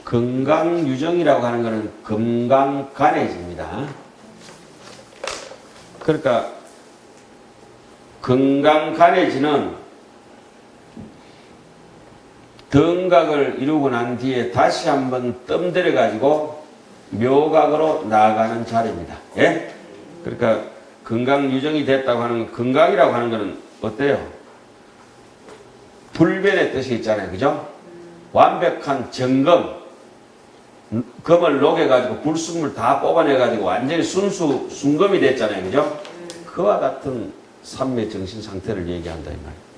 건강유정이라고 하는 것은 건강간해집니다. 그러니까 건강간해지는 등각을 이루고 난 뒤에 다시 한번 뜸들여 가지고 묘각으로 나아가는 자리입니다. 예? 그러니까 건강유정이 됐다고 하는 건, 건강이라고 하는 것은 어때요? 불변의 뜻이 있잖아요. 그죠? 완벽한 점검. 금을 녹여가지고 불순물 다 뽑아내가지고 완전히 순검이 됐잖아요. 그죠? 그와 같은 삼매 정신 상태를 얘기한다 이 말이에요.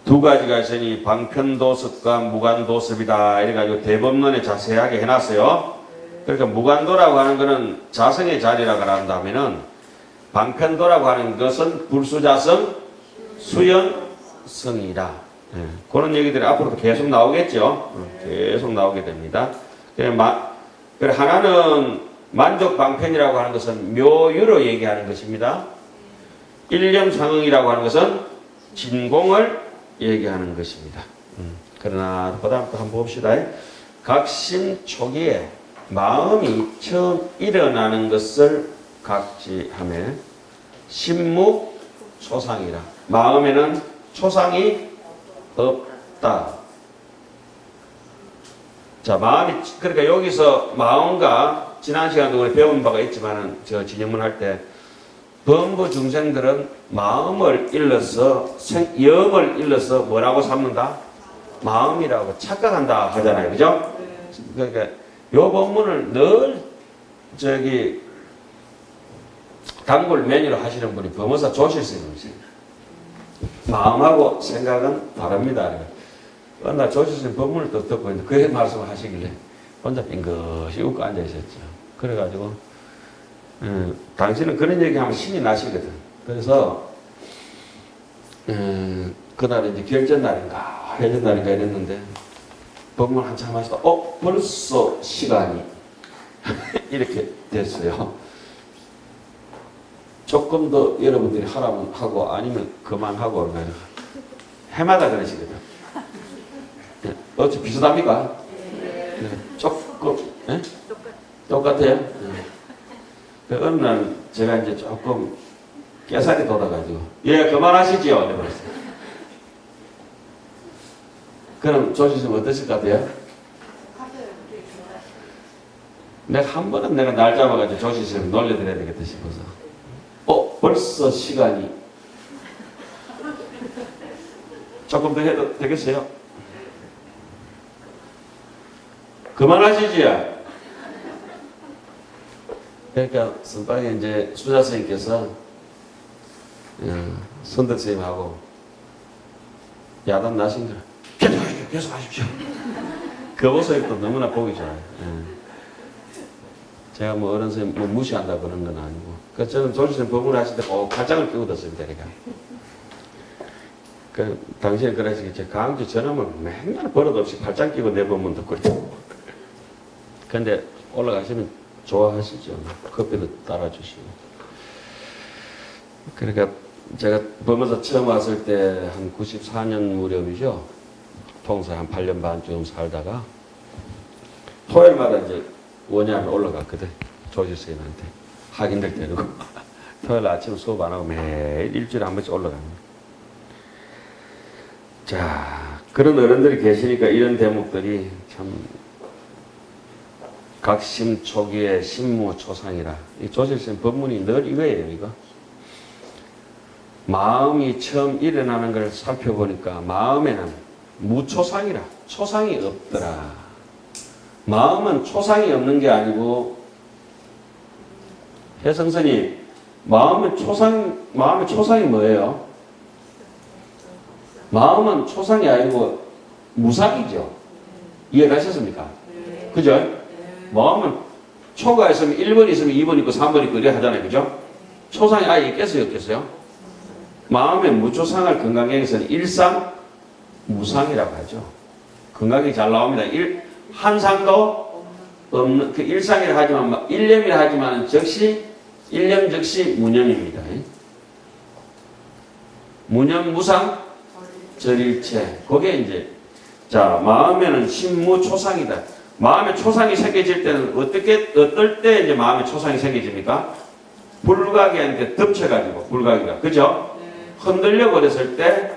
두 가지가 있으니 방편도습과 무관도습이다. 이래가지고 대법론에 자세하게 해놨어요. 그러니까 무관도라고 하는 것은 자성의 자리라고 한다면은 방편도라고 하는 것은 불수자성, 수연성이다. 예, 그런 얘기들이 앞으로도 계속 나오겠죠. 계속 나오게 됩니다. 그래 하나는 만족방편이라고 하는 것은 묘유로 얘기하는 것입니다. 일념상응이라고 하는 것은 진공을 얘기하는 것입니다. 그러나 그 다음 또 한번 봅시다. 각심 초기에 마음이 처음 일어나는 것을 각지하며 심무 초상이라. 마음에는 초상이 없다. 자, 마음이, 그러니까 여기서 마음과 지난 시간도 우리 배운 바가 있지만은 저 진영문 할 때 범부 중생들은 마음을 일러서 염을 일러서 뭐라고 삼는다? 마음이라고 착각한다 하잖아요. 그죠? 그러니까 요 본문을 늘 저기 단골 메뉴로 하시는 분이 범어사 조실스님이세요. 마음하고 생각은 다릅니다. 어느 날 조실스님 법문을 또 듣고 있는데 그 말씀을 하시길래 혼자 빙긋이 웃고 앉아있었죠. 그래가지고 당신은 그런 얘기하면 신이 나시거든. 그래서 그날 이제 결전날인가 해전날인가 이랬는데 법문 한참 하시다 벌써 시간이 이렇게 됐어요. 조금 더 여러분들이 하라면 하고 아니면 그만하고 그러면 해마다 그러시거든. 어찌 비슷합니까? 네. 조금 네? 똑같아요. 네. 어느 날 제가 이제 조금 깨살이 돋아가지고 예 그만하시지요. 이러면서. 그럼 조시님 어떠실 것 같아요? 내가 한 번은 내가 날 잡아가지고 조시님 놀려드려야 되겠다 싶어서 벌써 시간이 조금 더 해도 되겠어요? 그만하시지요. 그러니까 선방에 이제 수자 선생님께서 선덕 선생님하고 야단 나신 거라 계속 하십시오. 그 모습이 또 너무나 보기 좋아요. 제가 뭐 어른 선생님 뭐 무시한다고 그런 건 아니고. 그래서 저는 조실스님 법문을 하실 때 팔짱을 끼고 듣습니다. 그 당시에 그러시겠죠. 강주 저놈을 맨날 버릇없이 팔짱 끼고 내 법문 듣고 있고. 근데 올라가시면 좋아하시죠. 커피도 따라주시고. 그러니까 제가 법문사 처음 왔을 때 한 94년 무렵이죠. 통사 한 8년 반쯤 살다가 토요일마다 이제 원양에 올라갔거든. 조실스님한테 학인들 데리고 토요일 아침 수업 안 하고 매일 일주일에 한 번씩 올라갑니다. 자, 그런 어른들이 계시니까 이런 대목들이 참 각심 초기에 심무 초상이라. 이 조실스님 법문이 늘 이거예요. 이거 마음이 처음 일어나는 걸 살펴보니까 마음에는 무초상이라. 초상이 없더라. 마음은 초상이 없는 게 아니고 혜성스님 마음의 초상이 뭐예요? 마음은 초상이 아니고 무상이죠. 이해가셨습니까? 그죠? 마음은 초가 있으면 1번 있으면 2번 있고 3번 있고 이래 하잖아요. 그죠? 초상이 아예 있겠어요? 없겠어요? 마음의 무초상을 건강경에서는 일상무상이라고 하죠. 건강이 잘 나옵니다. 한상도 없는, 그 일상이라 하지만, 일념이라 하지만 즉시, 일념 즉시 무념입니다. 무념, 무상, 절일체. 그게 이제 자, 마음에는 신무초상이다. 마음에 초상이 새겨질 때는 어떨 때 이제 마음에 초상이 새겨집니까? 불가기한테 덮쳐가지고, 불가기가. 그죠? 흔들려 버렸을 때,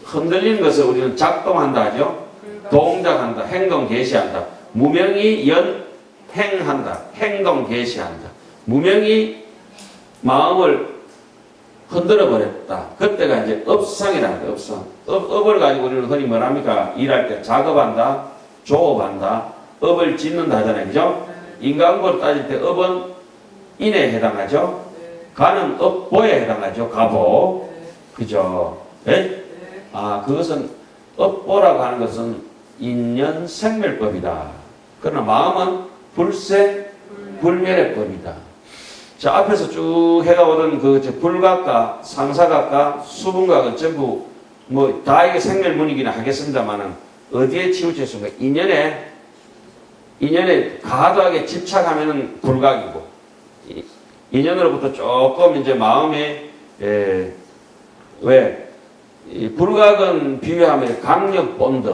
흔들리는 것을 우리는 작동한다 하죠? 동작한다, 행동 개시한다. 무명이 행한다, 행동 개시한다. 무명이 마음을 흔들어 버렸다. 그때가 이제 업상이라는 거예요, 업상. 업을 가지고 우리는 흔히 뭐랍니까? 일할 때 작업한다, 조업한다, 업을 짓는다 하잖아요. 그죠? 인간고로 따질 때 업은 인에 해당하죠? 가는 업보에 해당하죠? 가보. 그죠? 예? 그것은 업보라고 하는 것은 인연생멸법이다. 그러나 마음은 불생, 불멸의 법이다. 자, 앞에서 쭉 해가 오던 불각과 상사각과 수분각은 전부 다 이게 생멸문이긴 하겠습니다만은 어디에 치우쳤습니까? 인연에 과도하게 집착하면은 불각이고, 인연으로부터 조금 이제 마음에, 이 불각은 비유하면 강력본드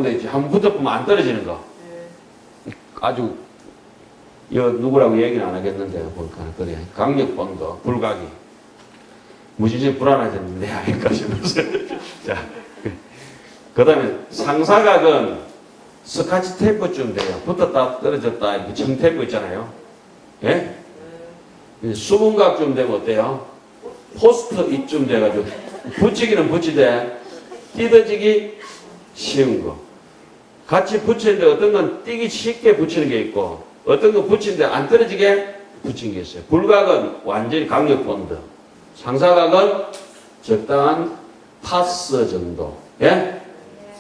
있지. 한번 붙어보면 안 떨어지는 거. 아주, 누구라고 얘기는 안 하겠는데, 보니까, 그래. 강력본드, 불각이. 무지개 불안해졌는데, 아닐까 싶어서. 자, 그 다음에 상사각은 스카치 테이프쯤 돼요. 붙었다, 떨어졌다, 이렇게 청테이프 있잖아요. 예? 수분각쯤 되면 어때요? 포스트 이쯤 돼가지고, 붙이기는 붙이되, 뜯어지기 쉬운 거. 같이 붙이는데 어떤 건 띄기 쉽게 붙이는 게 있고, 어떤 건 붙이는데 안 떨어지게 붙인 게 있어요. 불각은 완전히 강력 본드. 상사각은 적당한 파스 정도. 예?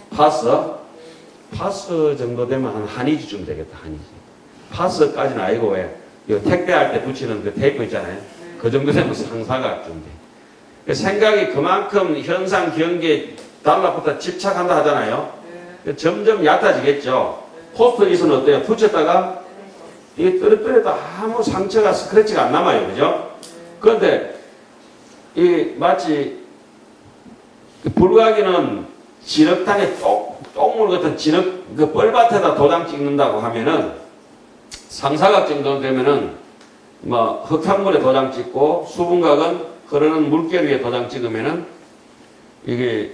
파스 정도 되면 한 이지쯤 되겠다, 한 이지. 파스까지는 아니고, 왜? 이거 택배할 때 붙이는 그 테이프 있잖아요. 그 정도 되면 상사각쯤 돼. 생각이 그만큼 현상, 경계에 달라붙어 집착한다 하잖아요. 점점 얕아지겠죠. 포스트잇은 어때요? 붙였다가 이게 떨어뜨려도 아무 상처가, 스크래치가 안 남아요. 그죠? 그런데 이 마치 불가기는 진흙탕에 똥물 같은 진흙, 그 뻘밭에다 도장 찍는다고 하면은 상사각 정도 되면은 흙탕물에 도장 찍고, 수분각은 흐르는 물결 위에 도장 찍으면은 이게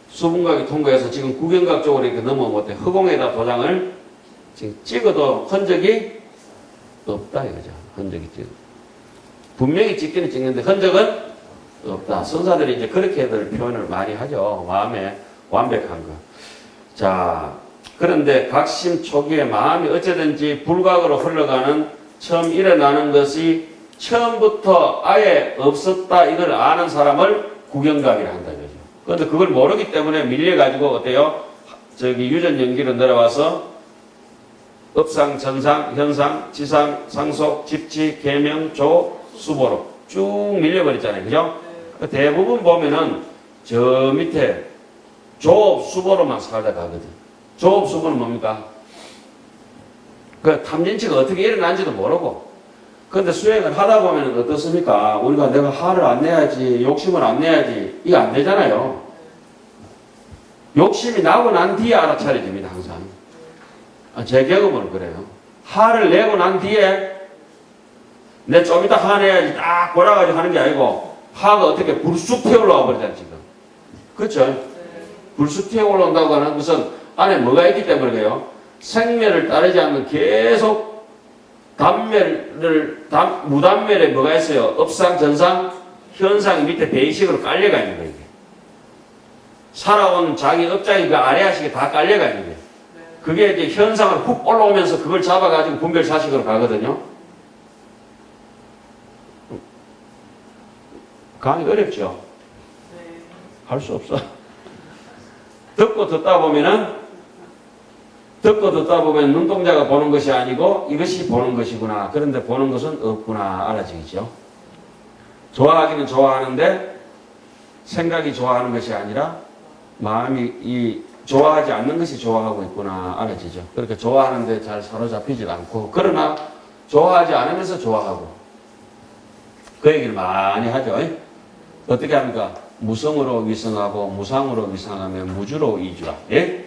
수분각이 통과해서 지금 구경각 쪽으로 이렇게 넘어오면 어때? 허공에다 도장을 지금 찍어도 흔적이 없다 이거죠. 흔적이 분명히 찍기는 찍는데 흔적은 없다. 선사들이 이제 그렇게들 표현을 많이 하죠. 마음에 완벽한 거. 자, 그런데 각심 초기에 마음이 어찌든지 불각으로 흘러가는, 처음 일어나는 것이 처음부터 아예 없었다, 이걸 아는 사람을 구경각이라 한다 이거죠. 그런데 그걸 모르기 때문에 밀려가지고 어때요? 유전 연기로 내려와서 업상, 전상, 현상, 지상, 상속, 집치, 계명, 조, 수보로 쭉 밀려버렸잖아요. 그죠? 대부분 보면은 저 밑에 조업, 수보로만 살다 가거든. 조업, 수보는 뭡니까? 그 탐진치가 어떻게 일어난지도 모르고. 그런데 수행을 하다 보면 어떻습니까? 우리가 내가 화를 안 내야지, 욕심을 안 내야지, 이거 안 되잖아요. 욕심이 나고 난 뒤에 알아차려집니다, 항상. 제 경험은 그래요. 화를 내고 난 뒤에 내 좀 이따 화내야지 딱 골아가지고 하는 게 아니고, 화가 어떻게 불쑥 튀어올라와 버리잖아요, 지금. 그렇죠? 불쑥 튀어올라온다고 하는 것은 안에 뭐가 있기 때문에 그래요. 생멸을 따르지 않는 계속 무단멸에 뭐가 있어요? 업상, 전상, 현상이 밑에 베이식으로 깔려가 있는 거예요. 살아온 자기 업장이 그 아래하식에 다 깔려가 있는 거예요. 그게 이제 현상을 훅 올라오면서 그걸 잡아가지고 분별사식으로 가거든요. 강의 어렵죠? 할 수 없어. 듣고 듣다 보면 눈동자가 보는 것이 아니고 이것이 보는 것이구나. 그런데 보는 것은 없구나. 알아지겠죠? 좋아하기는 좋아하는데 생각이 좋아하는 것이 아니라 마음이 좋아하지 않는 것이 좋아하고 있구나. 알아지죠? 그렇게 좋아하는데 잘 사로잡히질 않고, 그러나 좋아하지 않으면서 좋아하고. 그 얘기를 많이 하죠. 어떻게 합니까? 무성으로 위성하고 무상으로 위성하면 무주로 이주라. 예?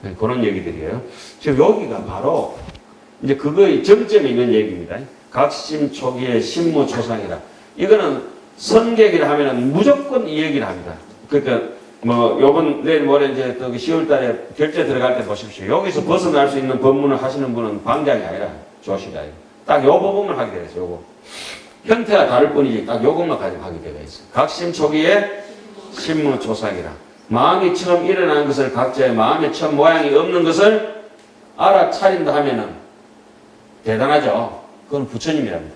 네, 그런 얘기들이에요. 지금 여기가 바로 이제 그거의 정점이 있는 얘기입니다. 각심 초기의 신무초상이라. 이거는 선객이라 하면은 무조건 이 얘기를 합니다. 그러니까 뭐 요번 내일 모레 이제 10월 달에 결제 들어갈 때 보십시오. 여기서 벗어날 수 있는 법문을 하시는 분은 방장이 아니라 조시가 딱 요 부분만 하게 되어 있어요. 요거. 형태가 다를 뿐이지 딱 요것만 가지고 하게 되어 있어요. 각심 초기의 신무초상이라. 마음이 처음 일어나는 것을 각자의 마음의 첫 모양이 없는 것을 알아차린다 하면은 대단하죠. 그건 부처님이랍니다.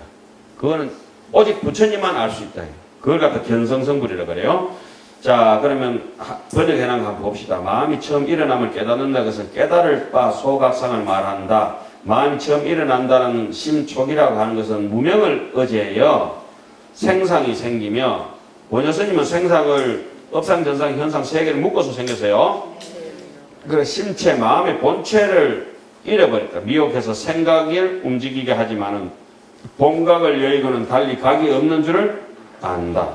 그거는 오직 부처님만 알 수 있다. 그걸 갖다 견성성불이라고 그래요. 자, 그러면 번역해놓은 거 한번 봅시다. 마음이 처음 일어남을 깨닫는다 것은 깨달을 바 소각상을 말한다. 마음이 처음 일어난다는 심초기라고 하는 것은 무명을 의지해요. 생상이 생기며 원효스님은 생상을 업상, 전상, 현상 세 개를 묶어서 생겼어요. 그 심체, 마음의 본체를 잃어버렸다. 미혹해서 생각을 움직이게 하지만은 본각을 여의고는 달리 각이 없는 줄을 안다.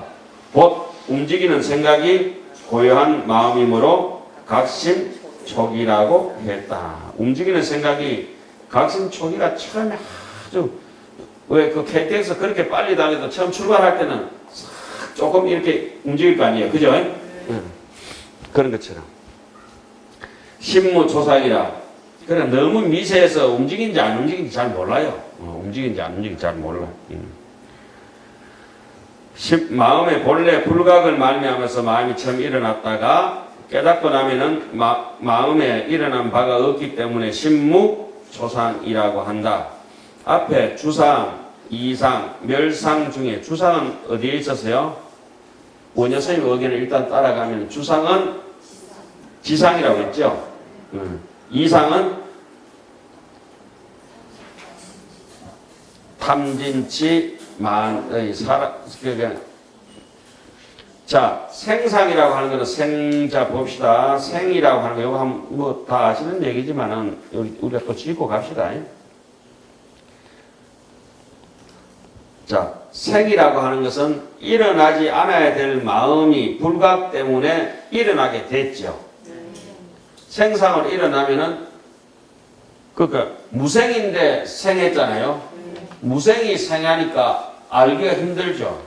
곧 움직이는 생각이 고요한 마음이므로 각심촉이라고 했다. 움직이는 생각이 각심촉이가 처음에 아주 왜 그 KTX 그렇게 빨리 다녀도 처음 출발할 때는 조금 이렇게 움직일 거 아니에요. 그죠? 그런 것처럼. 신무초상이라. 그래, 너무 미세해서 움직인지 안 움직인지 잘 몰라요. 움직인지 안 움직인지 잘 몰라. 마음의 본래 불각을 말미암아서 마음이 처음 일어났다가 깨닫고 나면은 마음에 일어난 바가 없기 때문에 신무초상이라고 한다. 앞에 주상, 이상, 멸상 중에 주상은 어디에 있었어요? 원효스님 의견을 일단 따라가면 주상은 지상이라고 했죠. 이상은 탐진치 만의 자, 생상이라고 하는 것은 생자 봅시다. 생이라고 하는 거 이거 뭐 다 아시는 얘기지만은 우리가 또 짚고 갑시다. 자, 생이라고 하는 것은 일어나지 않아야 될 마음이 불각 때문에 일어나게 됐죠. 생상으로 일어나면은 그러니까 무생인데 생했잖아요. 무생이 생하니까 알기가 힘들죠.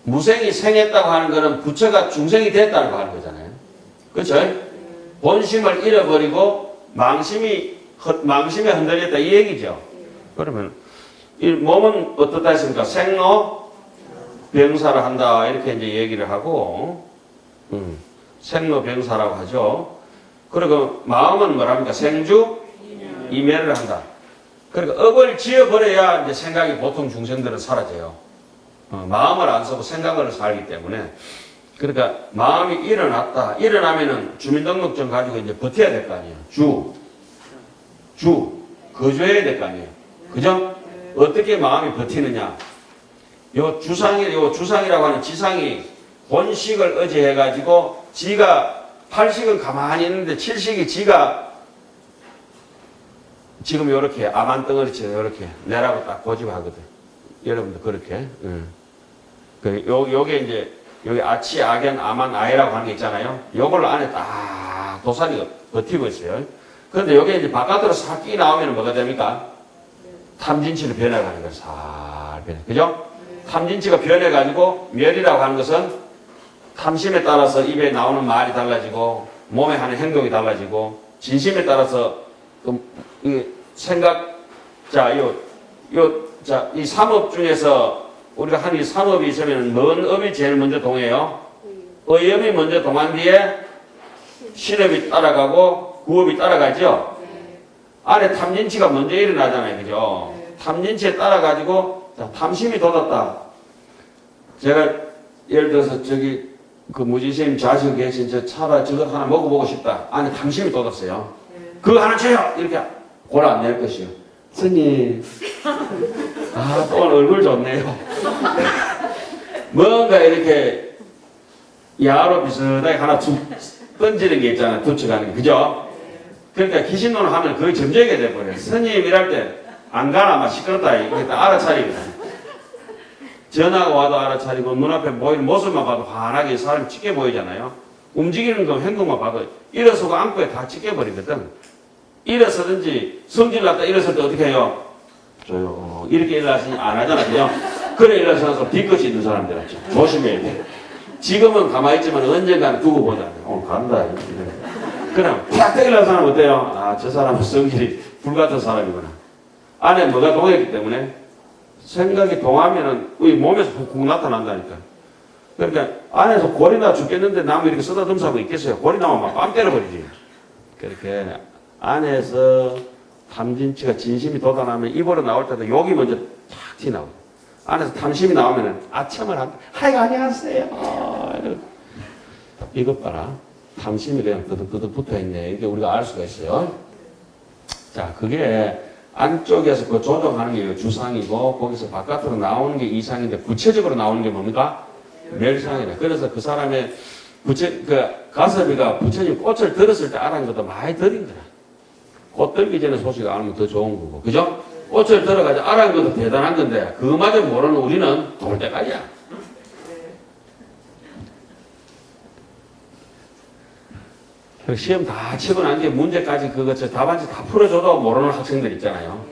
무생이 생했다고 하는 것은 부처가 중생이 됐다고 하는 거잖아요. 그렇죠? 본심을 잃어버리고 망심에 흔들렸다 이 얘기죠. 그러면 이 몸은 어떻다 했습니까? 생로 병사를 한다 이렇게 이제 얘기를 하고 생로 병사라고 하죠. 그리고 마음은 뭐랍니까? 생주 이멸을 한다. 그러니까 업을 지어버려야 이제 생각이 보통 중생들은 사라져요. 마음을 안 쓰고 생각을 살기 때문에. 그러니까 마음이 일어났다. 일어나면은 주민등록증 가지고 이제 버텨야 될 거 아니에요. 거주해야 될 거 아니에요. 그죠? 어떻게 마음이 버티느냐. 요 주상이라고 하는 지상이 본식을 의지해가지고 지가 8식은 가만히 있는데 7식이 지가 지금 요렇게 아만덩어리처럼 요렇게 내라고 딱 고집하거든. 여러분들 그렇게. 요게 이제 여기 아치, 악연, 아만, 아이라고 하는 게 있잖아요. 요걸 안에 딱 도사리가 버티고 있어요. 그런데 요게 이제 바깥으로 싹 끼 나오면 뭐가 됩니까? 탐진치로 변해가는 거예요. 살 변해. 그죠? 탐진치가 변해가지고 멸이라고 하는 것은 탐심에 따라서 입에 나오는 말이 달라지고 몸에 하는 행동이 달라지고 진심에 따라서 이 생각, 이 삼업 중에서 우리가 한 이 삼업이 있으면 뭔 업이 제일 먼저 동해요? 의업이 먼저 동한 뒤에 신업이 따라가고 구업이 따라가죠? 안에 탐진치가 먼저 일어나잖아요. 그죠? 탐진치에 따라가지고 탐심이 돋았다. 제가 예를 들어서 저기 그 무지스님 자식 계신 저 차라 저거 하나 먹어보고 싶다. 안에 탐심이 돋았어요. 그거 하나 줘요! 이렇게 골라 안 낼 것이요. 스님, 또 얼굴 좋네요. 뭔가 이렇게 야로 비슷하게 하나 던지는 게 있잖아요. 도축하는 게. 그죠? 그러니까 귀신론을 하면 거의 점쟁이가 돼버려요. 스님 일할 때 안 가나 막 시끄럽다. 이렇게 알아차리거든. 전화가 와도 알아차리고 눈앞에 보이는 모습만 봐도 환하게 사람이 짙게 보이잖아요. 움직이는 거 행동만 봐도 일어서고 앉고에 다 짙게 버리거든. 일어서든지 성질 났다 일어설 때 어떻게 해요? 저요. 이렇게 일어나시니 안 하잖아요. 그래 일어서서 뒤끝이 있는 사람들 있죠. 조심해야 돼. 지금은 가만히 있지만 언젠가는 두고 보잖아요. 간다. 그럼 탁 일어나는 사람 어때요? 아, 저 사람은 성질이 불같은 사람이구나. 안에 뭐가 동했기 때문에 생각이 동하면은 우리 몸에서 훅훅 나타난다니까. 그러니까 안에서 골이 나 죽겠는데 남이 이렇게 쓰다듬사고 있겠어요. 골이 나면 막 빰 때려버리지. 그렇게 안에서 탐진치가 진심이 돋아나면 입으로 나올 때도 욕이 먼저 탁 튀나오고 안에서 탐심이 나오면은 아첨을 한다. 아이고 안녕하세요. 이것 봐라. 탐심이 그냥 끄덕끄덕 붙어있네. 이게 우리가 알 수가 있어요. 자, 그게 안쪽에서 그 조정하는 게 주상이고 거기서 바깥으로 나오는 게 이상인데 구체적으로 나오는 게 뭡니까? 멸상이다. 그래서 그 사람의 가섭이가 부처님 꽃을 들었을 때 알아는 것도 많이 들인 거라. 꽃 들기 전에 소식 알면 더 좋은 거고. 그죠? 꽃을 들어가지고 알아는 것도 대단한 건데 그거마저 모르는 우리는 돌 때까지야. 시험 다 치고 난 뒤에 문제까지 답안지 다 풀어줘도 모르는 학생들 있잖아요.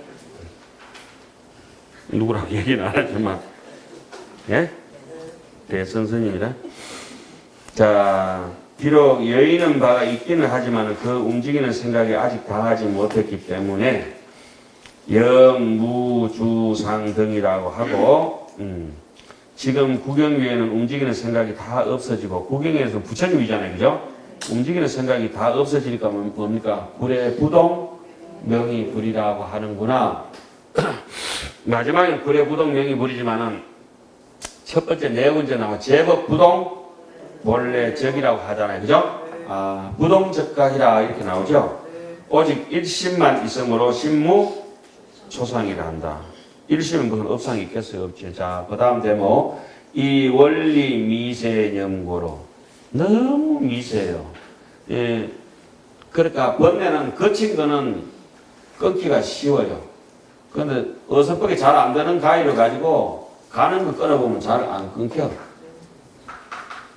누구라고 얘기는 안 하지만. 예? 대선생입니다. 자, 비록 여의는 바가 있기는 하지만 그 움직이는 생각이 아직 다하지 못했기 때문에 영무주상 등이라고 하고 지금 구경위에는 움직이는 생각이 다 없어지고 구경위에서는 부처님이잖아요. 그죠? 움직이는 생각이 다 없어지니까 뭡니까? 불의 부동 명이 불이라고 하는구나. 마지막에는 불의 부동 명이 불이지만은 첫 번째 네 번째 나와 제법 부동 본래 적이라고 하잖아요. 그죠? 아, 부동적각이라 이렇게 나오죠. 오직 일심만 있으므로 심무 초상이라 한다. 일심은 무슨 업상이 있겠어요? 없지. 자, 그 다음 제목. 이 원리 미세념고로. 너무 미세해요. 예. 그러니까 번뇌는 거친 거는 끊기가 쉬워요. 그런데 어설프게 잘 안 되는 가위를 가지고 가는 거 끊어보면 잘 안 끊겨.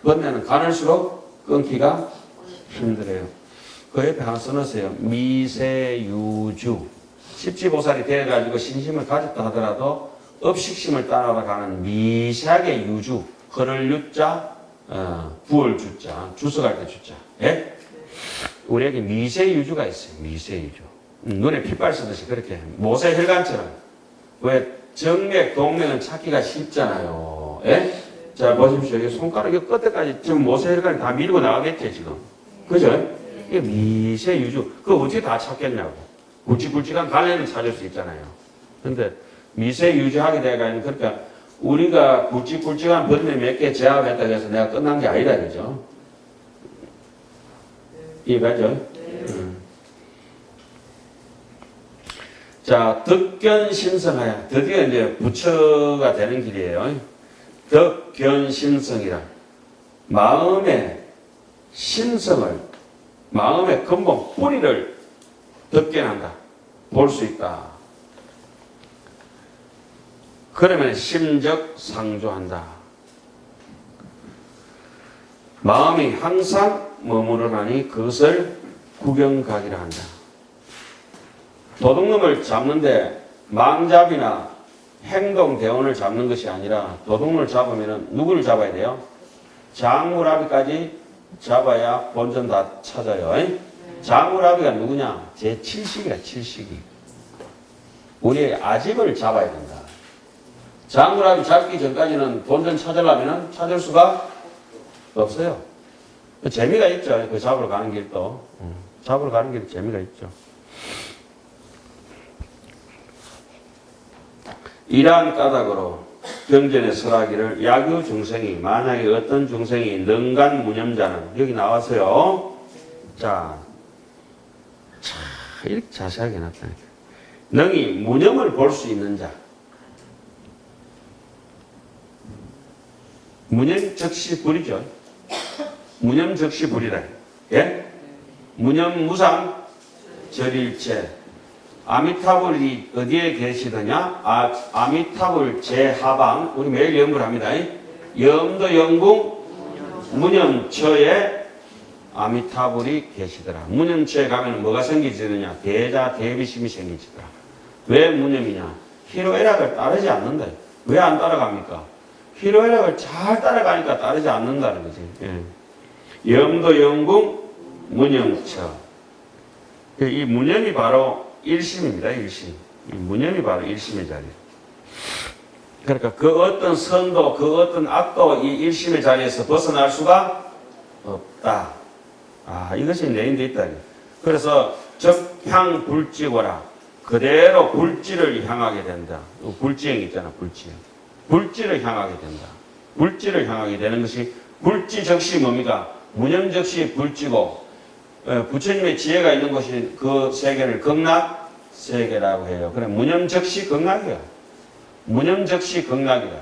번뇌는 가늘수록 끊기가 힘들어요. 그 옆에 하나 써놓으세요. 미세유주. 십지보살이 되어가지고 신심을 가졌다 하더라도 업식심을 따라가는 미세하게 유주. 흐를 유자, 부을 주자, 주석할 때 주자. 예? 우리에게 미세유주가 있어요. 미세유주. 눈에 핏발 쓰듯이 그렇게 모세혈관처럼. 왜 정맥, 동맥은 찾기가 쉽잖아요. 예? 자, 보십시오. 이 손가락 이 끝에까지 지금 모세혈관이 다 밀고 나가겠지, 지금. 그죠? 이게 미세유주. 그거 어떻게 다 찾겠냐고. 굵직굵직한 갈래는 찾을 수 있잖아요. 근데 미세유주하게 돼가지고, 그러니까 우리가 굵직굵직한 번뇌 몇 개 제압했다고 해서 내가 끝난 게 아니다, 그죠? 이해가죠? 자, 덕견신성하야. 드디어 이제 부처가 되는 길이에요. 덕견신성이라. 마음의 신성을, 마음의 근본, 뿌리를 덕견한다. 볼 수 있다. 그러면 심적 상조한다. 마음이 항상 머무르나니 그것을 구경각이라 한다. 도둑놈을 잡는데 망잡이나 행동 대원을 잡는 것이 아니라 도둑놈을 잡으면 누구를 잡아야 돼요? 장무라비까지 잡아야 본전 다 찾아요. 장무라비가 누구냐? 제7식이야, 7식이. 우리의 아집을 잡아야 된다. 장무라비 잡기 전까지는 본전 찾으려면 찾을 수가 없어요. 재미가 있죠. 그 잡으러 가는 길도. 잡으러 가는 길에 재미가 있죠. 이러한 까닭으로 경전에 설하기를 야규 중생이 만약에 어떤 중생이 능간 무념자는 여기 나와서요. 자, 이렇게 자세하게 나타나니까 능이 무념을 볼 수 있는 자. 무념 즉시 불이죠. 무념 즉시 불이라. 예? 무념 무상 절일체. 아미타불이 어디에 계시더냐? 아미타불 제하방, 우리 매일 연구를 합니다. 염도 영궁 문염처에 아미타불이 계시더라. 문염처에 가면 뭐가 생기지느냐? 대자 대비심이 생기지더라. 왜 문염이냐? 희로애락을 따르지 않는다. 왜 안 따라갑니까? 희로애락을 잘 따라가니까 따르지 않는다는 거지. 예. 염도 영궁 문염처. 이 문염이 바로 일심입니다. 일심. 이 문염이 바로 일심의 자리예요. 그러니까 그 어떤 선도, 그 어떤 악도 이 일심의 자리에서 벗어날 수가 없다. 이것이 내인데 있다. 그래서 적향불지거라. 그대로 불지를 향하게 된다. 불지행 있잖아, 불지행. 불지를 향하게 된다. 불지를 향하게 되는 것이 불지 적시 뭡니까? 문염 적시 불지고, 부처님의 지혜가 있는 것이 그 세계를 극락 세계라고 해요. 그래, 문염 적시 극락이야. 문염 적시 극락이다.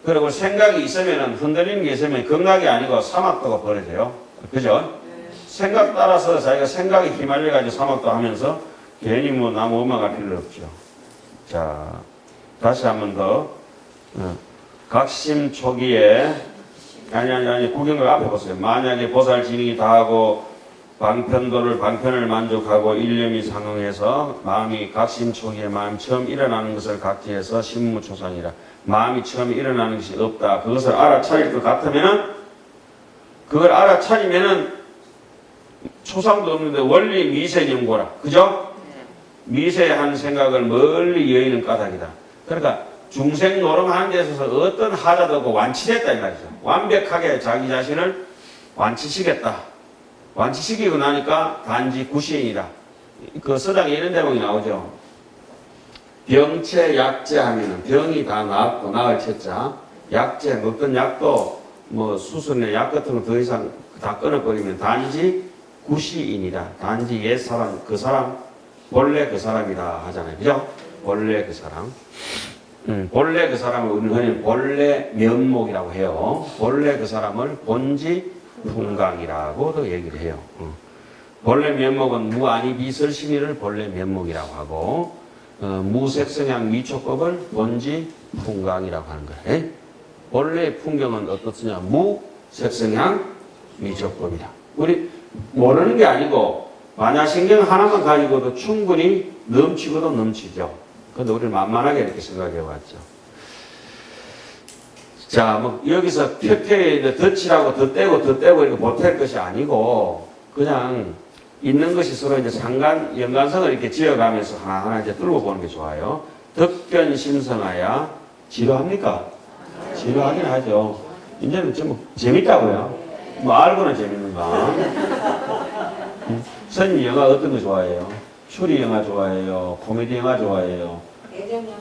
그리고 생각이 있으면, 흔들리는 게 있으면 극락이 아니고 사막도가 벌어져요. 그죠? 생각 따라서 자기가 생각에 휘말려가지고 사막도 하면서 괜히 뭐 나무 엄마갈 필요 없죠. 자, 다시 한 번 더. 각심 초기에, 아니, 구경을 앞에 보세요. 만약에 보살 진행이 다하고 방편을 만족하고 일념이 상응해서 마음이 각심 초기에 마음 처음 일어나는 것을 각지해서 신무초상이라. 마음이 처음 일어나는 것이 없다. 그것을 알아차릴 것 같으면은, 그걸 알아차리면은 초상도 없는데 원리 미세연고라. 그죠? 미세한 생각을 멀리 여의는 까닭이다. 그러니까 중생 노름하는 데 있어서 어떤 하자도 없고 완치됐다 이 말이죠. 완벽하게 자기 자신을 완치시켰다. 완치시키고 나니까 단지 구시인이다. 그 서당에 이런 대목이 나오죠. 병체 약제 하면은 병이 다 나았고 나을 채자 약제 먹던 약도 뭐 수술이나 약 같은 거 더 이상 다 끊어버리면 단지 구시인이다. 단지 옛 사람, 그 사람, 본래 그 사람이다 하잖아요. 그죠? 본래 그 사람. 본래 그 사람을 우리는 흔히 본래 면목이라고 해요. 본래 그 사람을 본지 풍강이라고도 얘기를 해요. 본래 면목은 무아니 비설심의를 본래 면목이라고 하고, 무색성향 미초법을 본지 풍강이라고 하는 거예요. 본래 풍경은 어떻느냐? 무색성향 미초법이다. 우리 모르는 게 아니고 반야신경 하나만 가지고도 충분히 넘치고도 넘치죠. 근데 우리는 만만하게 이렇게 생각해 왔죠. 자, 뭐 여기서 펴펴에 덧치라고 덧대고 이렇게 보탤 것이 아니고 그냥 있는 것이 서로 이제 연관성을 이렇게 지어가면서 하나하나 이제 뚫고 보는 게 좋아요. 덕견심성하야 지루합니까? 지루하긴 하죠. 이제는 좀 재밌다고요. 뭐 알고는 재밌는가? 선생님 영화 어떤 거 좋아해요? 추리 영화 좋아해요? 코미디 영화 좋아해요? 예전 영화.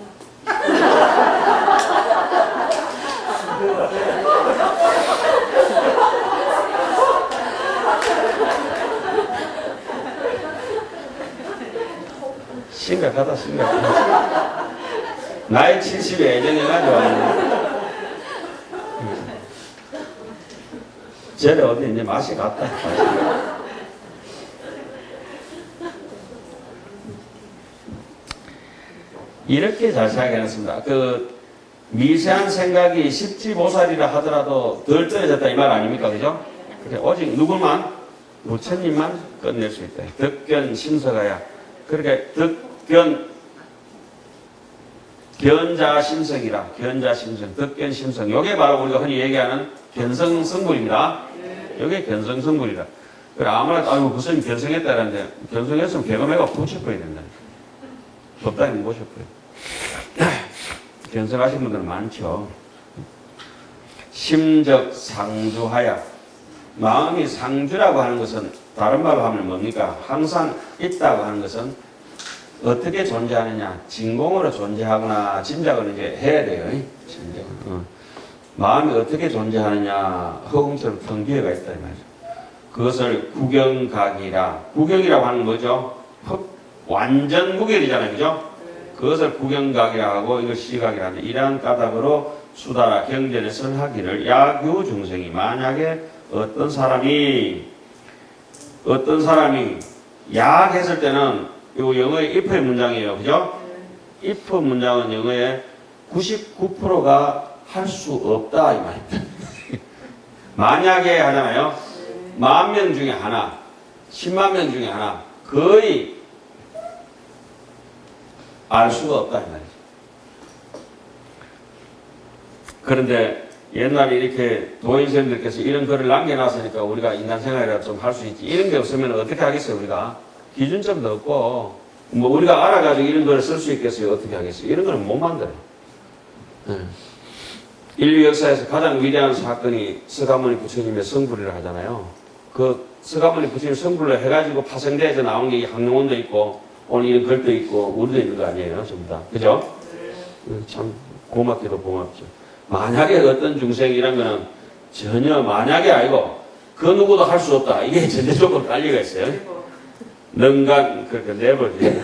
심각하다. 나이 70에 예전 영화 좋아해요? 쟤네 어디 이제 맛이 갔다. 이렇게 잘 생각해놨습니다. 그 미세한 생각이 십지보살이라 하더라도 덜 떨어졌다 이 말 아닙니까? 그죠? 오직 누구만? 부처님만 끝낼 수 있다. 덕견 심서가야. 그렇게 덕견 견자심성이라. 견자심성, 덕견심성. 요게 바로 우리가 흔히 얘기하는 견성성불입니다. 요게 견성성불이라. 그래 아무나 아이고 무슨 견성했다는데 견성했으면 개그매가 부쳐버려야 된다. 법당에 모셔버려요. 견성하신 분들은 많죠. 심적 상주하야. 마음이 상주라고 하는 것은 다른 말로 하면 뭡니까? 항상 있다고 하는 것은 어떻게 존재하느냐? 진공으로 존재하거나 짐작을 이제 해야 돼요. 짐작은. 마음이 어떻게 존재하느냐? 허공처럼 텅 비어가 있다 이 말이죠. 그것을 구경각이라. 구경이라고 하는 거죠. 완전 무결이잖아요. 그죠? 그것을 구경각이라 하고 이걸 시각이라 하는데 이러한 까닭으로 수다라 경전에 설하기를 야규 중생이 만약에 어떤 사람이 약 했을 때는 이거 영어의 if 문장이에요. 그죠? if 문장은 영어의 99%가 할 수 없다 이 말입니다. 만약에 하잖아요. 10,000명 중에 하나, 10만 명 중에 하나 거의 알 수가 없다 이 말이죠. 그런데 옛날에 이렇게 도인생들께서 이런 글을 남겨놨으니까 우리가 인간 생활이라도 좀 할 수 있지. 이런 게 없으면 어떻게 하겠어요 우리가? 기준점도 없고 뭐 우리가 알아가지고 이런 걸 쓸 수 있겠어요? 어떻게 하겠어요? 이런 거는 못 만들어요. 인류 역사에서 가장 위대한 사건이 서가모니 부처님의 성불이라 하잖아요. 그 서가모니 부처님 성불을 해가지고 파생돼서 나온 게 학농원도 있고 오늘 이런 글도 있고 우리도 있는 거 아니에요? 전부 다. 그죠? 참 고맙기도 고맙죠. 만약에 어떤 중생이란 거는 전혀 만약에 아니고 그 누구도 할 수 없다. 이게 전제적으로 깔리가 있어요. 능간, 그렇게 내버리지.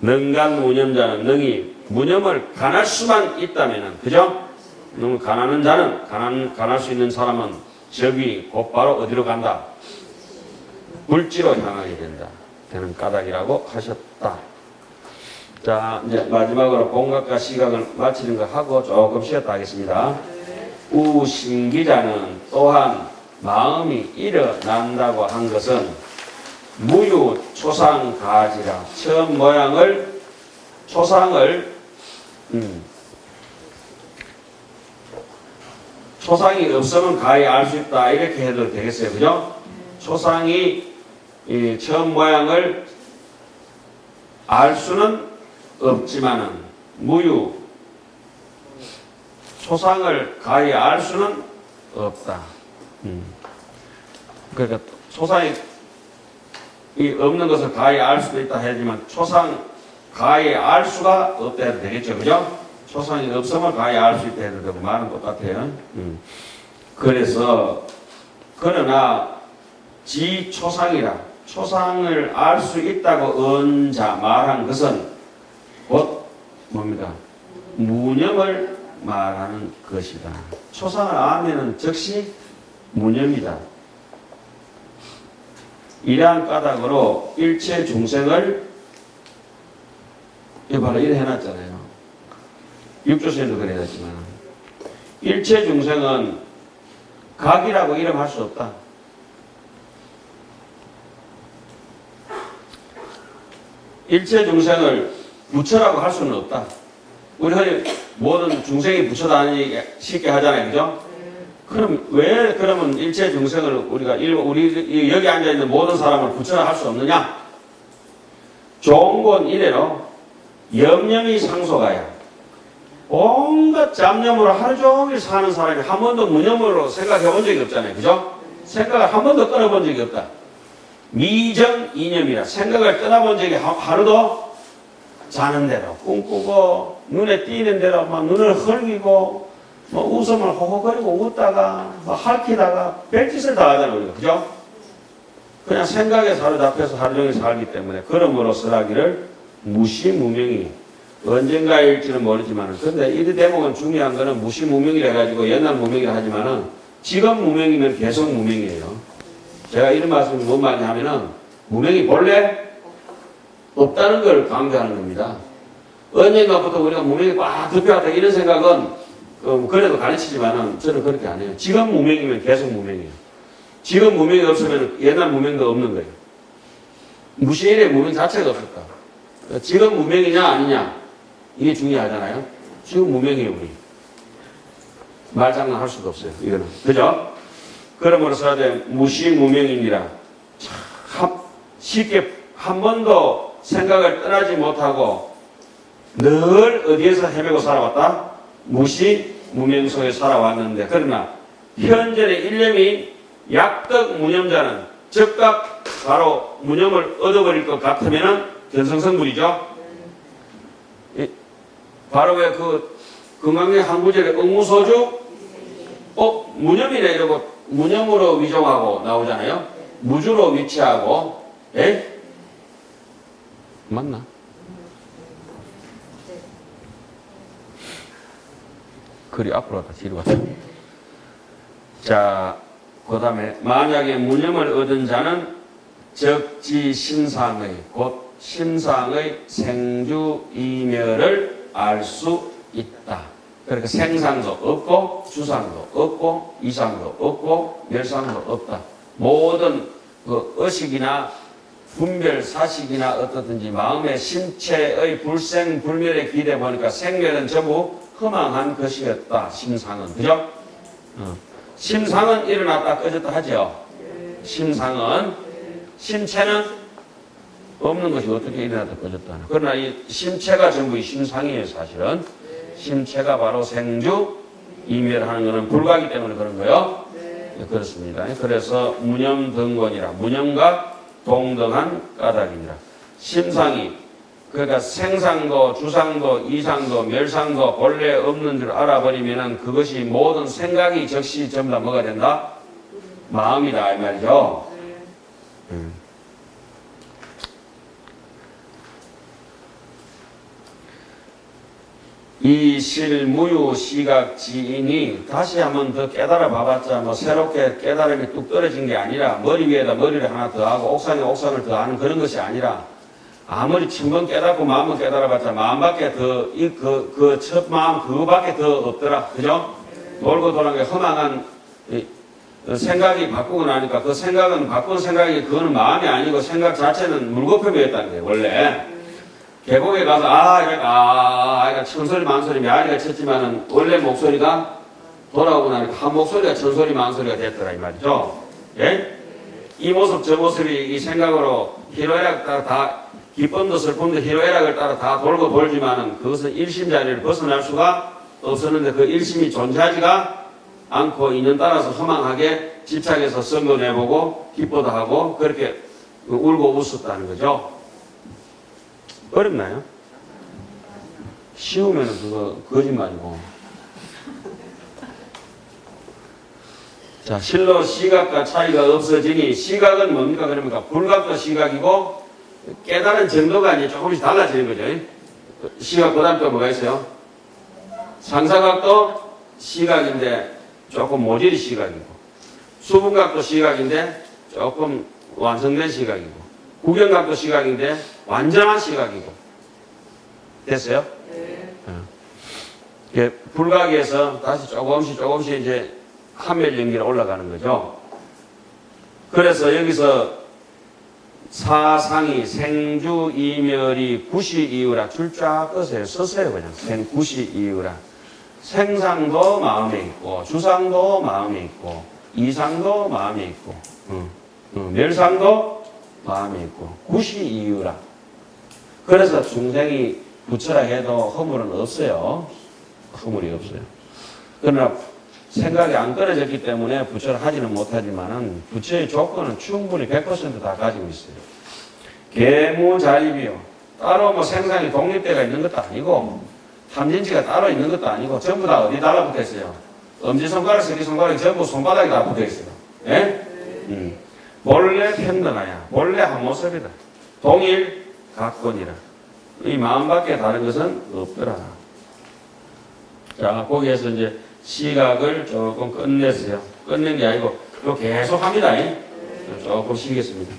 능간 무념자는 능히 무념을 간할 수만 있다면은, 그죠? 너무 간하는 자는, 간할 수 있는 사람은 저기 곧바로 어디로 간다? 불지로 향하게 된다. 되는 까닭이라고 하셨다. 자, 이제 마지막으로 공각과 시각을 마치는 거 하고 조금 쉬었다 하겠습니다. 우심기자는 또한 마음이 일어난다고 한 것은 무유초상가지라 처음 모양을 초상이 없으면 가히 알 수 있다 이렇게 해도 되겠어요. 그죠? 초상이 처음 모양을 알 수는 없지만은 무유 초상을 가히 알 수는 없다. 그러니까 초상이 없는 것을 가히 알 수도 있다 하지만 초상 가히 알 수가 없다 해도 되겠죠. 그죠? 초상이 없으면 가히 알 수 있다 해도 되고 말은 똑같아요. 그래서 그러나 지 초상이라 초상을 알 수 있다고 언자 말한 것은 곧 뭡니까? 무념을 말하는 것이다. 초상을 알면 즉시 무념이다. 이러한 까닭으로 일체 중생을 이거 바로 이래 해놨잖아요. 육조선에도 그래야지만 일체 중생은 각이라고 이름할 수 없다. 일체 중생을 부처라고 할 수는 없다. 우리 흔히 모든 중생이 부처다 하는 얘기 쉽게 하잖아요. 그죠? 그럼 왜 그러면 일체 중생을 우리 여기 앉아있는 모든 사람을 부처라 할 수 없느냐? 종곤 이래로 염념이 상소가야. 온갖 잡념으로 하루 종일 사는 사람이 한 번도 무념으로 생각해 본 적이 없잖아요. 그죠? 생각을 한 번도 끊어본 적이 없다. 미정 이념이라 생각을 떠나본 적이 하루도 자는 대로 꿈꾸고 눈에 띄는 대로 막 눈을 흘기고 뭐 웃음을 호호거리고 웃다가 뭐 핥히다가 별짓을 다 하잖아요. 우리가. 그죠? 그냥 생각에 사로잡혀서 하루 종일 살기 때문에 그러므로 설하기를 무시무명이 언젠가일지는 모르지만은 근데 이 대목은 중요한 거는 무시무명이라 해가지고 옛날 무명이라 하지만은 지금 무명이면 계속 무명이에요. 제가 이런 말씀을 뭔 말이냐면은 무명이 본래 없다는 걸 강조하는 겁니다. 언젠가부터 우리가 무명이 꽉 덮여왔다 이런 생각은 그래도 가르치지만은 저는 그렇게 안 해요. 지금 무명이면 계속 무명이에요. 지금 무명이 없으면 옛날 무명도 없는 거예요. 무시일의 무명 자체가 없을까? 지금 무명이냐 아니냐 이게 중요하잖아요. 지금 무명이에요 우리. 말장난 할 수도 없어요. 이거는. 그죠? 그러므로서 무시무명이니라 쉽게 한 번도 생각을 떠나지 못하고 늘 어디에서 헤매고 살아왔다? 무시무명 속에 살아왔는데 그러나 현재의 일념이 약덕 무념자는 즉각 바로 무념을 얻어버릴 것 같으면은 견성성불이죠. 바로 왜 그 금강경 한 구절에 응무소주 무념이네 이러고 무념으로 위종하고 나오잖아요. 무주로 위치하고 맞나? 글이 앞으로 갔다 뒤로 갔다. 자, 그 다음에 만약에 무념을 얻은 자는 적지 심상의 곧 심상의 생주이멸을 알 수 있다. 그러니까 생상도 없고 주상도 없고 이상도 없고 멸상도 없다. 모든 그 의식이나 분별 사식이나 어떻든지 마음의 신체의 불생 불멸에 기대 보니까 생멸은 전부 허망한 것이었다. 심상은 그죠? 심상은 일어났다 꺼졌다 하죠. 심상은 신체는 없는 것이 어떻게 일어났다 꺼졌다 하나. 그러나 이 심체가 전부 이 심상이에요. 사실은 심체가 바로 생주 이멸하는 것은 불가기 때문에 그런 거예요. 네, 그렇습니다. 그래서 무념등권이라 무념과 동등한 까닭이니라. 심상이 그러니까 생상도 주상도 이상도 멸상도 본래 없는 줄 알아버리면은 그것이 모든 생각이 즉시 전부 다 뭐가 된다? 마음이다 이 말이죠. 이 실무유 시각지인이 다시 한번 더 깨달아 봐봤자 뭐 새롭게 깨달음이 뚝 떨어진 게 아니라 머리 위에다 머리를 하나 더 하고 옥상에 옥상을 더 하는 그런 것이 아니라 아무리 천번 깨닫고 마음을 깨달아봤자 마음밖에 더 그 첫 마음 그거밖에 더 없더라. 그죠? 돌고 도는 게 허망한 생각이 바꾸고 나니까 그 생각은 바꾼 생각이 그거는 마음이 아니고 생각 자체는 물거품이었다는 거예요. 원래 계곡에 가서 이러니까 천소리 만소리 메아리가 쳤지만은 원래 목소리가 돌아오고 나니까 한 목소리가 천소리 만소리가 됐더라 이 말이죠. 예? 이 모습 저 모습이 이 생각으로 희로애락 따라 다 기쁨도 슬픔도 희로애락을 따라 다 돌고 돌지만은 그것은 일심 자리를 벗어날 수가 없었는데 그 일심이 존재하지가 않고 인연 따라서 허망하게 집착해서 선거 내보고 기뻐도 하고 그렇게 울고 웃었다는 거죠. 어렵나요? 쉬우면 그거 거짓말이고. 자, 실로 시각과 차이가 없어지니 시각은 뭡니까? 그러니까 불각도 시각이고 깨달은 정도가 이제 조금씩 달라지는 거죠. 시각 그 다음 또 뭐가 있어요? 상사각도 시각인데 조금 모질이 시각이고 수분각도 시각인데 조금 완성된 시각이고 구경각도 시각인데 완전한 시각이고 됐어요? 네. 불각에서 다시 조금씩 이제 한멸 연기로 올라가는 거죠. 그래서 여기서 사상이 생주 이멸이 구시 이유라 줄 쫙 꺼세요. 서세요 그냥 구시 이유라. 생상도 마음에 있고 주상도 마음에 있고 이상도 마음에 있고 멸상도 마음에 있고 구시 이유라. 그래서 중생이 부처라 해도 허물은 없어요. 허물이 없어요. 그러나 생각이 안 끊어졌기 때문에 부처를 하지는 못하지만은 부처의 조건은 충분히 100% 다 가지고 있어요. 계무자립이요. 따로 뭐 생산이 독립대가 있는 것도 아니고 탐진치가 따로 있는 것도 아니고 전부 다 어디 달라붙어 있어요. 엄지손가락, 새끼손가락이 전부 손바닥에 다 붙어 있어요. 예? 본래 평등하야. 본래 한 모습이다. 동일 각본이라. 이 마음밖에 다른 것은 없더라. 자, 거기에서 이제 시각을 조금 끝냈어요. 끝낸 게 아니고, 계속 합니다. 조금 쉬겠습니다.